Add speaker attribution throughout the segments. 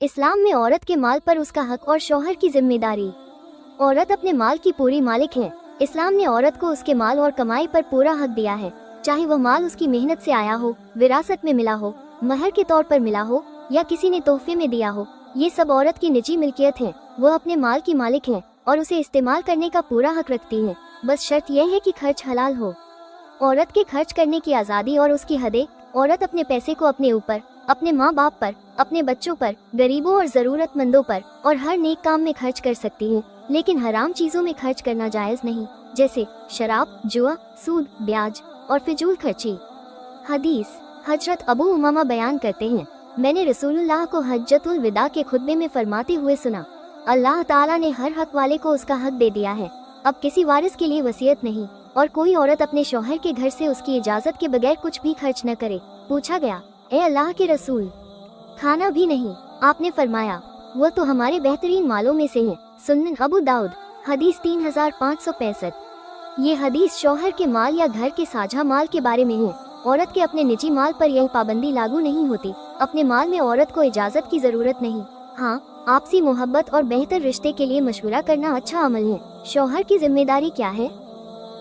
Speaker 1: इस्लाम में औरत के माल पर उसका हक और शौहर की जिम्मेदारी। औरत अपने माल की पूरी मालिक है। इस्लाम ने औरत को उसके माल और कमाई पर पूरा हक दिया है, चाहे वह माल उसकी मेहनत से आया हो, विरासत में मिला हो, महर के तौर पर मिला हो या किसी ने तोहफे में दिया हो। ये सब औरत की निजी मिल्कियत है। वह अपने माल की मालिक है और उसे इस्तेमाल करने का पूरा हक रखती है। बस शर्त यह है कि खर्च हलाल हो। औरत के खर्च करने की आज़ादी और उसकी हदें। औरत अपने पैसे को अपने ऊपर, अपने माँ बाप पर, अपने बच्चों पर, गरीबों और ज़रूरतमंदों पर और हर नेक काम में खर्च कर सकती है, लेकिन हराम चीज़ों में खर्च करना जायज़ नहीं, जैसे शराब, जुआ, सूद, ब्याज और फिजूल खर्ची। हदीस। हजरत अबू उमामा बयान करते हैं, मैंने रसूलुल्लाह को हज्जतुल विदा के खुतबे में फरमाते हुए सुना, अल्लाह ताला ने हर हक वाले को उसका हक दे दिया है। अब किसी वारिस के लिए वसीयत नहीं और कोई औरत अपने शौहर के घर से उसकी इजाज़त के बगैर कुछ भी खर्च न करे। पूछा गया, ए अल्लाह के रसूल, खाना भी नहीं? आपने फरमाया, वह तो हमारे बेहतरीन मालों में से है। सुनन अबू दाऊद। हदीस 3565। ये हदीस शौहर के माल या घर के साझा माल के बारे में है। औरत के अपने निजी माल पर यह पाबंदी लागू नहीं होती। अपने माल में औरत को इजाज़त की ज़रूरत नहीं। हाँ, आपसी मोहब्बत और बेहतर रिश्ते के लिए मशवरा करना अच्छा अमल है। शौहर की जिम्मेदारी क्या है?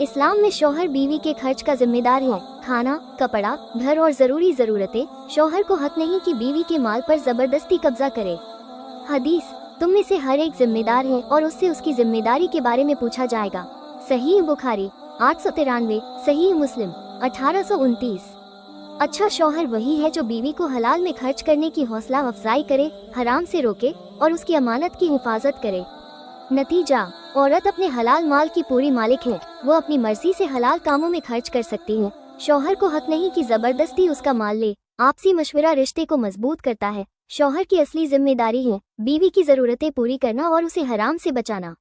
Speaker 1: इस्लाम में शौहर बीवी के खर्च का जिम्मेदार है। खाना, कपड़ा, घर और ज़रूरी ज़रूरतें। शौहर को हक नहीं कि बीवी के माल पर ज़बरदस्ती कब्जा करे। हदीस। तुम में से हर एक जिम्मेदार है और उससे उसकी जिम्मेदारी के बारे में पूछा जाएगा। सही बुखारी 893, सही मुस्लिम 1829। अच्छा शौहर वही है जो बीवी को हलाल में खर्च करने की हौसला अफजाई करे, हराम से रोके और उसकी अमानत की हिफाजत करे। नतीजा, औरत अपने हलाल माल की पूरी मालिक है। वो अपनी मर्जी से हलाल कामों में खर्च कर सकती है। शौहर को हक नहीं कि जबरदस्ती उसका माल ले। आपसी मशवरा रिश्ते को मजबूत करता है। शौहर की असली जिम्मेदारी है बीवी की ज़रूरतें पूरी करना और उसे हराम से बचाना।